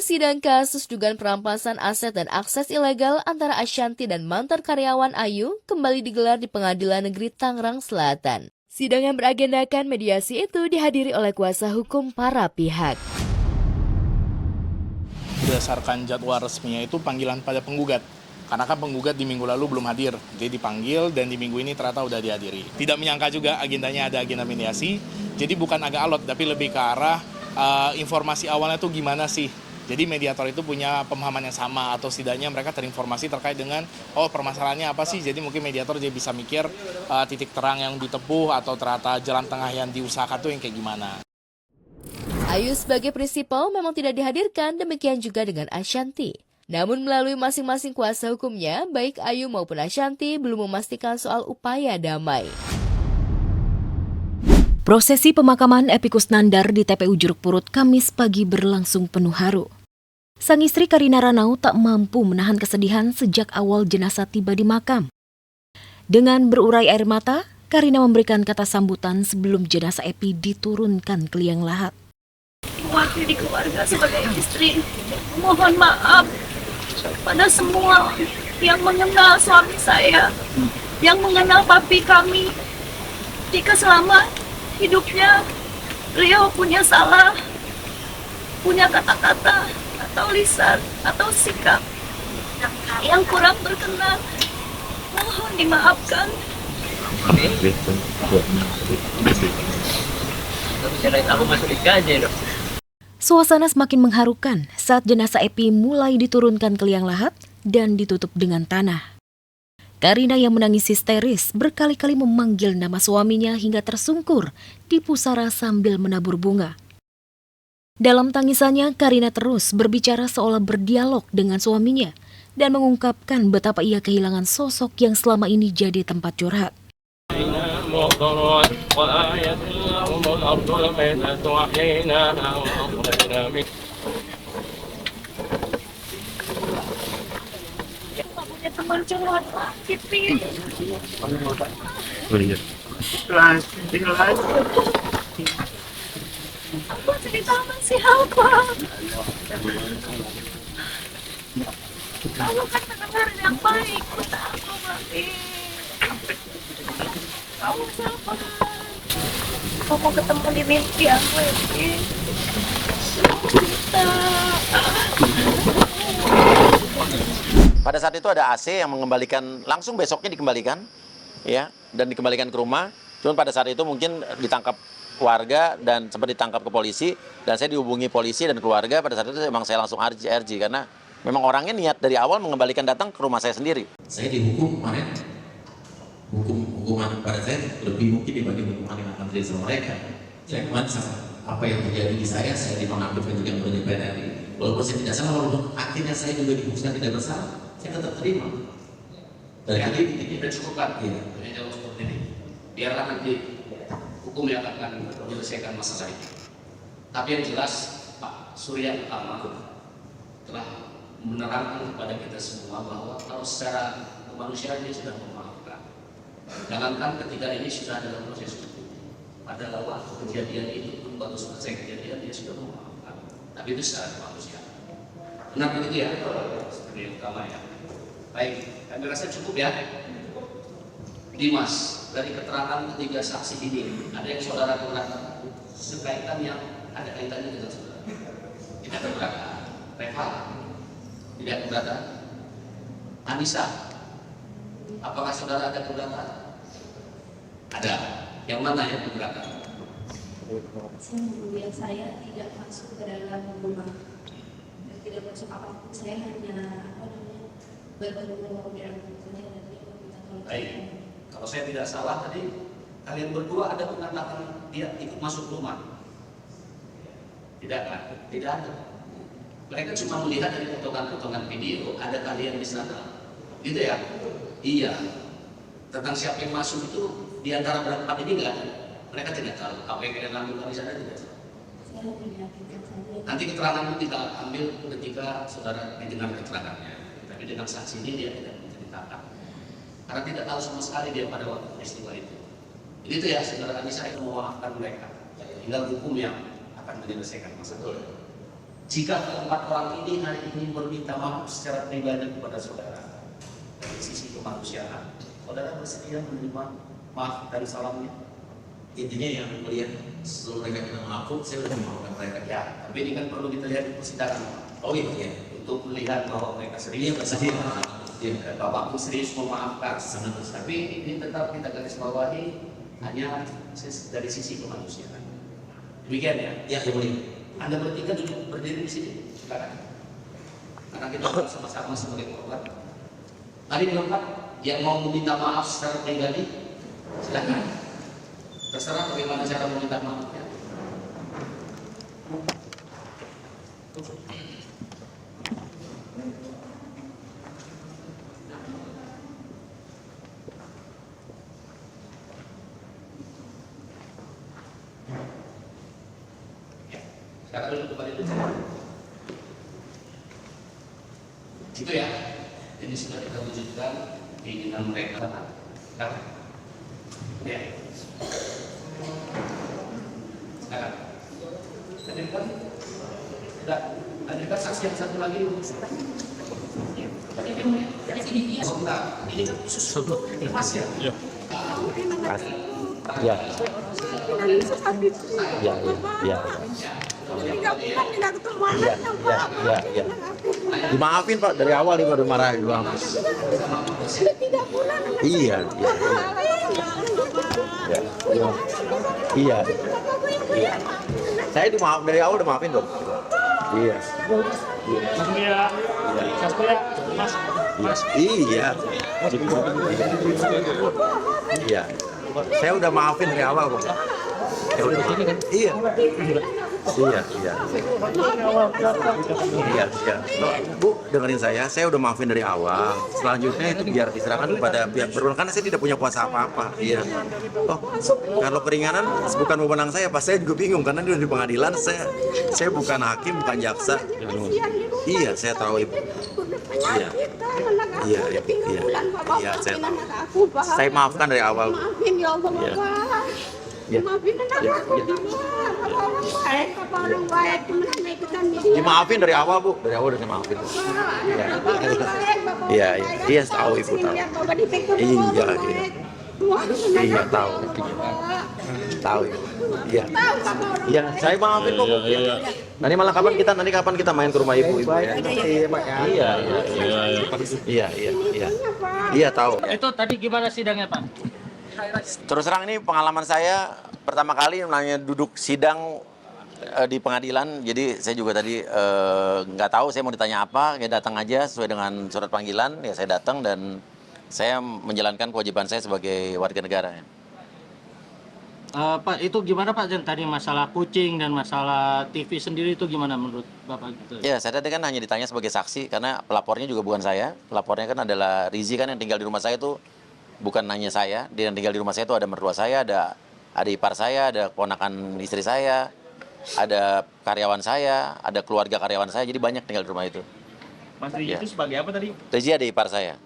Sidang kasus dugaan perampasan aset dan akses ilegal antara Ashanti dan mantan karyawan Ayu kembali digelar di Pengadilan Negeri Tangerang Selatan. Sidang yang beragendakan mediasi itu dihadiri oleh kuasa hukum para pihak. Berdasarkan jadwal resminya itu panggilan pada penggugat. Karena kan penggugat di minggu lalu belum hadir, jadi dipanggil dan di minggu ini ternyata udah dihadiri. Tidak menyangka juga agendanya ada agenda mediasi, jadi bukan agak alot, tapi lebih ke arah informasi awalnya tuh gimana sih. Jadi mediator itu punya pemahaman yang sama atau setidaknya mereka terinformasi terkait dengan permasalahannya apa sih. Jadi mungkin mediator dia bisa mikir titik terang yang ditempuh atau ternyata jalan tengah yang diusahakan tuh yang kayak gimana. Ayu sebagai prinsipal memang tidak dihadirkan, demikian juga dengan Ashanti. Namun melalui masing-masing kuasa hukumnya, baik Ayu maupun Ashanti belum memastikan soal upaya damai. Prosesi pemakaman Epy Kusnandar di TPU Jeruk Purut Kamis pagi berlangsung penuh haru. Sang istri Karina Ranau tak mampu menahan kesedihan sejak awal jenazah tiba di makam. Dengan berurai air mata, Karina memberikan kata sambutan sebelum jenazah Epy diturunkan ke liang lahat. Mewakili keluarga sebagai istri, mohon maaf pada semua yang mengenal suami saya, yang mengenal papi kami. Jika selama hidupnya beliau punya salah, punya kata-kata atau lisan atau sikap yang kurang berkenan, mohon dimaafkan. Suasana semakin mengharukan saat jenazah Epy mulai diturunkan ke liang lahat dan ditutup dengan tanah. Karina yang menangis histeris berkali-kali memanggil nama suaminya hingga tersungkur di pusara sambil menabur bunga. Dalam tangisannya, Karina terus berbicara seolah berdialog dengan suaminya dan mengungkapkan betapa ia kehilangan sosok yang selama ini jadi tempat curhat. Punya teman curhat Kipi. Aku cerita masih apa? Kamu kan pendengar yang baik buat aku, Mami. Kamu siapa? Aku mau ketemu di mimpi aku, Epy. Pada saat itu ada AC yang mengembalikan, langsung besoknya dikembalikan, ya, dan dikembalikan ke rumah. Cuman pada saat itu mungkin ditangkap keluarga dan sempat ditangkap ke polisi, dan saya dihubungi polisi dan keluarga. Pada saat itu memang saya langsung RG karena memang orangnya niat dari awal mengembalikan datang ke rumah saya sendiri. Saya dihukum kemarin, hukuman pada saya lebih mungkin dibanding hukuman yang akan terjadi sama mereka. Saya kemarin sama apa yang terjadi di saya dinonaktifkan juga oleh DPR RI. Walaupun saya tidak salah, walaupun akhirnya saya juga diputuskan tidak bersalah, saya tetap terima. Dari hati kita cukupkan, ya. Jawab seperti ini. Biarlah nanti hukum yang akan menyelesaikan masalah ini. Tapi yang jelas Pak Surya Utama telah menerangkan kepada kita semua bahwa kalau secara kemanusiaan dia sudah memaafkan. Jangankan ketika ini sudah dalam proses hukum. Pada waktu kejadian itu pun baru selesai kejadian dia sudah memaafkan. Tapi itu secara kemanusiaan. Benar begitu ya? Seperti yang utama ya. Baik, kami rasa cukup ya. Dimas, dari keterangan ketiga saksi ini, ada yang saudara keberatan sekaitan yang ada kaitannya dengan saudara? Tidak keberatan. Reva, tidak keberatan. Anissa, apakah saudara ada keberatan? Ada. Yang mana yang keberatan? Saya tidak masuk ke dalam rumah dan tidak masuk apapun. Saya hanya berbaru di dalam saja dan dia meminta tolong. Baik. Kalau saya tidak salah tadi kalian berdua ada mengatakan dia ikut masuk rumah. Tidak kan? Tidak ada. Mereka cuma melihat dari potongan-potongan video ada kalian di sana. Gitu ya? Iya. Tentang siapa yang masuk itu di antara berempat ini enggak ada. Mereka tidak tahu apa yang kalian lakukan di sana tidak. Saya meyakinkan saja. Nanti keterangan itu kita ambil ketika saudara mendengar keterangannya. Tapi dengan saksi ini dia tidak menceritakan. Karena tidak tahu sama sekali dia pada waktu peristiwa itu. Jadi itu ya saudara Anissa itu memaafkan mereka. Tinggal hukum yang akan menyelesaikan masalah. Jika keempat orang ini hari ini meminta maaf secara pribadi kepada saudara dari sisi kemanusiaan, saudara bersedia menerima maaf dari salamnya? Intinya yang mulia, sebelum mereka minta maaf, saya sudah memaafkan mereka. Ya, tapi ini kan perlu kita lihat di persidangan. Oh iya, Untuk melihat bahwa mereka iya serius bersedia. dan Bapak pun serius memaafkan. Sangat bersedia. Tapi ini tetap kita garis bawahi hanya dari sisi kemanusiaan. Demikian ya. Ya, yang mulia. Anda bertiga duduk berdiri di sini, silakan. Karena kita sama-sama sebagai korban. Tadi keempat yang mau meminta maaf secara pribadi, silakan. Terserah bagaimana cara meminta maafnya. Sekarang dulu kembali dulu. Itu ya. Ini sudah kita wujudkan keinginan mereka. Sekarang. Ya. Sekarang. Hadirkan. Sudah. Hadirkan saksi yang satu lagi. Sebentar. Ini kan khusus untuk Mas ya. Ya. Ya. Ya, ya. 3 bulan tidak ketemu anaknya, Pak. Ya. Dimaafin Pak, dari awal dia udah marah. Dimaafin. Sudah 3 bulan anak Iya, iya. Iya. Saya dimaaf dari awal udah maafin dong. Iya. Iya. Iya. Saya udah maafin dari awal kok. Saya udah maafin. Iya. Iya. Bu, dengerin saya udah maafin dari awal. Selanjutnya itu biar diserahkan kepada pihak berwenang karena saya tidak punya kuasa apa-apa. Iya. Oh, kalau keringanan bukan wewenang saya, Pak. Saya juga bingung karena dia di pengadilan. Saya bukan hakim, bukan jaksa. Iya, saya tahu Ibu. Iya. Iya. Iya, saya tahu. Saya maafkan dari awal. Maafin ya Allah, Bapak. Ya. Maafin anak aku, Bapak orang baik, teman ikutan media. Dimaafin dari awal, Bu. Dari awal udah saya maafin. Iya. Dia tahu, Ibu tahu. Iya. Iya, tahu. Tahu, Ibu. Iya. Iya, saya maafin kok. Iya. Nanti kapan kita main ke rumah Ibu ya. Iya. Iya, tahu. Itu tadi gimana sidangnya, Pak? Terus terang ini pengalaman saya pertama kali namanya duduk sidang di pengadilan. Jadi saya juga tadi nggak tahu saya mau ditanya apa, ya datang aja sesuai dengan surat panggilan. Ya saya datang dan saya menjalankan kewajiban saya sebagai warga negara. Pak, itu gimana Pak? Dan tadi masalah kucing dan masalah TV sendiri itu gimana menurut Bapak gitu? Ya, saya tadi kan hanya ditanya sebagai saksi karena pelapornya juga bukan saya. Pelapornya kan adalah Rizi kan yang tinggal di rumah saya itu bukan hanya saya. Dia yang tinggal di rumah saya itu ada mertua saya, ada adik ipar saya, ada ponakan istri saya, ada karyawan saya, ada keluarga karyawan saya. Jadi banyak tinggal di rumah itu. Mas Rizi itu sebagai apa tadi? Rizi adik ipar saya.